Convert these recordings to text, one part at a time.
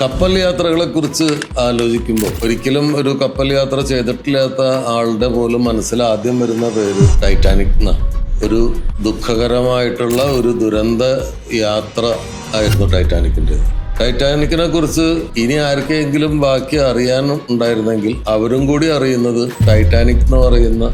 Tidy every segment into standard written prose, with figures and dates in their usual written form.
കപ്പൽ യാത്രകളെ കുറിച്ച് ആലോചിക്കുമ്പോൾ ഒരിക്കലും ഒരു കപ്പൽ യാത്ര ചെയ്തിട്ടില്ലാത്ത ആളുടെ പോലും മനസ്സിൽ ആദ്യം വരുന്ന പേര് ടൈറ്റാനിക് എന്നാണ്. ഒരു ദുഃഖകരമായിട്ടുള്ള ഒരു ദുരന്ത യാത്ര ആയിരുന്നു ടൈറ്റാനിക്കിൻ്റെ. ടൈറ്റാനിക്കിനെ കുറിച്ച് ഇനി ആർക്കെങ്കിലും ബാക്കി അറിയാനും ഉണ്ടായിരുന്നെങ്കിൽ അവരും കൂടി അറിയുന്നത് ടൈറ്റാനിക് എന്ന് പറയുന്ന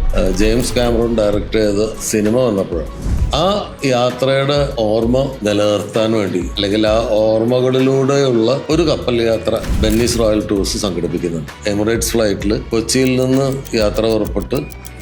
ജെയിംസ് കാമറൂൺ ഡയറക്റ്റ് ചെയ്ത സിനിമ വന്നപ്പോഴാണ്. ആ യാത്രയുടെ ഓർമ്മ നിലനിർത്താൻ വേണ്ടി അല്ലെങ്കിൽ ആ ഓർമ്മകളിലൂടെയുള്ള ഒരു കപ്പൽ യാത്ര ബെന്നീസ് റോയൽ ടൂർസ് സംഘടിപ്പിക്കുന്നുണ്ട്. എമിറേറ്റ്സ് ഫ്ലൈറ്റിൽ കൊച്ചിയിൽ നിന്ന് യാത്ര പുറപ്പെട്ട്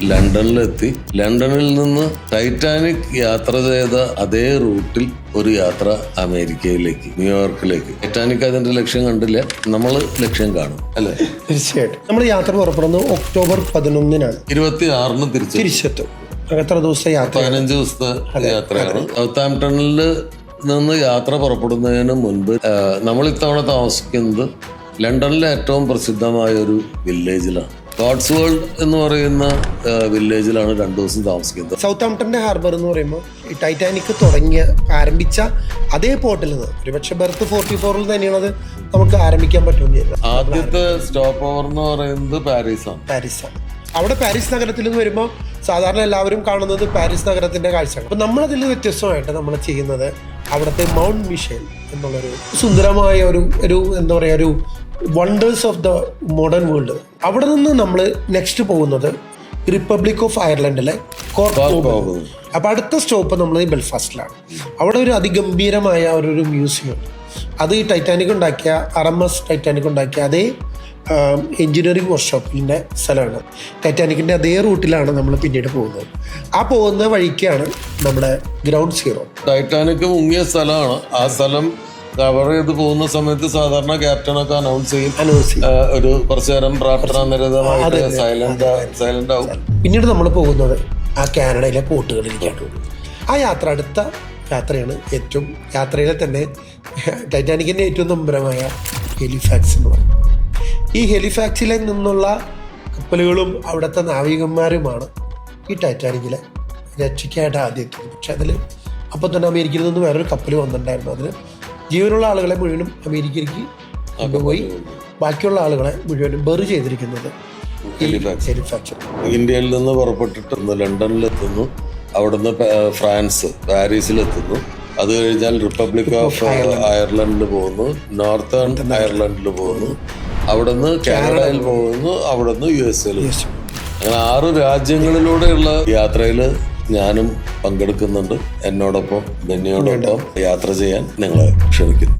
ലണ്ടനിലെത്തി ലണ്ടനിൽ നിന്ന് ടൈറ്റാനിക് യാത്ര ചെയ്ത അതേ റൂട്ടിൽ ഒരു യാത്ര അമേരിക്കയിലേക്ക്, ന്യൂയോർക്കിലേക്ക്. ടൈറ്റാനിക് അതിന്റെ ലക്ഷ്യം കണ്ടില്ല, നമ്മൾ ലക്ഷ്യം കാണും അല്ലേ? തീർച്ചയായിട്ടും. നമ്മൾ യാത്ര പുറപ്പെടുന്നത് ഒക്ടോബർ 11-നാണ്. 26-ന് തിരിച്ചെത്തും. എത്ര ദിവസത്തെ യാത്ര? 15 ദിവസത്തെ യാത്രയാണ്. സൗത്താംപ്ടണിൽ നിന്ന് യാത്ര പുറപ്പെടുന്നതിന് മുൻപ് നമ്മൾ ഇത്തവണ താമസിക്കുന്നത് ലണ്ടനിലെ ഏറ്റവും പ്രസിദ്ധമായ ഒരു വില്ലേജിലാണ്. ഗോഡ്സ് വേൾഡ് എന്ന് പറയുന്ന വില്ലേജിലാണ് 2 ദിവസം താമസിക്കുന്നത്. സൗത്താംപ്ടന്റെ ഹാർബർ എന്ന് പറയുമ്പോൾ ഈ ടൈറ്റാനിക് ആരംഭിച്ച അതേ പോർട്ടിൽ നിന്ന് ഒരുപക്ഷെ ബെർത്ത് 44-ൽ തന്നെയാണത് നമുക്ക് ആരംഭിക്കാൻ പറ്റുമെന്ന്. ആദ്യത്തെ സ്റ്റോപ്പ് ഓവർ എന്ന് പറയുന്നത് പാരീസാണ്. അവിടെ പാരീസ് നഗരത്തിൽ നിന്ന് വരുമ്പോൾ സാധാരണ എല്ലാവരും കാണുന്നത് പാരീസ് നഗരത്തിന്റെ കാഴ്ചകൾ. അപ്പൊ നമ്മളതിൽ വ്യത്യസ്തമായിട്ട് നമ്മൾ ചെയ്യുന്നത് അവിടുത്തെ മൗണ്ട് മിഷേൽ എന്നുള്ളൊരു സുന്ദരമായ ഒരു എന്താ പറയാ, ഒരു wonders of the modern world. അവിടെ നിന്ന് നമ്മൾ നെക്സ്റ്റ് പോകുന്നത് റിപ്പബ്ലിക് ഓഫ് അയർലൻഡിലെ കോർക്ക്. അപ്പൊ അടുത്ത സ്റ്റോപ്പ് നമ്മൾ ഈ ബെൽഫാസ്റ്റിലാണ്. അവിടെ ഒരു അതിഗംഭീരമായ ഒരു മ്യൂസിയം. അത് ഈ ടൈറ്റാനിക് ഉണ്ടാക്കിയ RMS ടൈറ്റാനിക് ഉണ്ടാക്കിയ അതേ എഞ്ചിനീയറിംഗ് വർക്ക്ഷോപ്പിൻ്റെ സ്ഥലമാണ്. ടൈറ്റാനിക്കിൻ്റെ അതേ റൂട്ടിലാണ് നമ്മൾ പിന്നീട് പോകുന്നത്. ആ പോകുന്ന വഴിക്കാണ് നമ്മുടെ ഗ്രൗണ്ട് സീറോ. ടൈറ്റാനിക് മുങ്ങിയ സ്ഥലമാണ്. ആ സ്ഥലം കവർ ചെയ്ത് പോകുന്ന സമയത്ത് സാധാരണ ക്യാപ്റ്റനൊക്കെ അനൗൺസ് ചെയ്യും. ഒരു കുറച്ചു നേരം പ്രാർത്ഥന നിരതമായിട്ട് സൈലന്റ് ആവും. പിന്നീട് നമ്മൾ പോകുന്നത് ആ കാനഡയിലെ പോർട്ടുകളിലേക്കാണ്. ആ യാത്ര അടുത്ത യാത്രയാണ്. ഏറ്റവും യാത്രയിലെ തന്നെ ടൈറ്റാനിക്കിൻ്റെ ഏറ്റവും നമ്പരമായ ഹെലിഫാക്സ് എന്ന് പറയും. ഈ ഹെലിഫാക്സിലെ നിന്നുള്ള കപ്പലുകളും അവിടുത്തെ നാവികന്മാരുമാണ് ഈ ടൈറ്റാനിക്കിലെ രക്ഷയ്ക്കായിട്ട് ആദ്യം എത്തുന്നത്. പക്ഷെ അതിൽ അപ്പോൾ തന്നെ അമേരിക്കയിൽ നിന്ന് വേറൊരു കപ്പൽ വന്നിട്ടുണ്ടായിരുന്നു. അതിൽ ജീവനുള്ള ആളുകളെ മുഴുവനും അമേരിക്കയിലേക്ക് കൊണ്ടുപോയി ബാക്കിയുള്ള ആളുകളെ മുഴുവനും ബെറി ചെയ്തിരിക്കുന്നത് ഹെലിഫാക്സ്. ഇന്ത്യയിൽ നിന്ന് പുറപ്പെട്ടിട്ട് ലണ്ടനിലെത്തുന്നു, അവിടുന്ന് ഫ്രാൻസ് പാരീസിലെത്തുന്നു. അത് കഴിഞ്ഞാൽ റിപ്പബ്ലിക് ഓഫ് അയർലൻഡിൽ പോകുന്നു, നോർത്തേൺ അയർലൻഡിൽ പോകുന്നു, അവിടുന്ന് കാനഡയിൽ പോകുന്നു, അവിടുന്ന് USA. അങ്ങനെ 6 രാജ്യങ്ങളിലൂടെയുള്ള യാത്രയിൽ ഞാനും പങ്കെടുക്കുന്നുണ്ട്. എന്നോടൊപ്പം ബെന്നിയോടൊപ്പം യാത്ര ചെയ്യാൻ നിങ്ങളെ ക്ഷണിക്കുന്നു.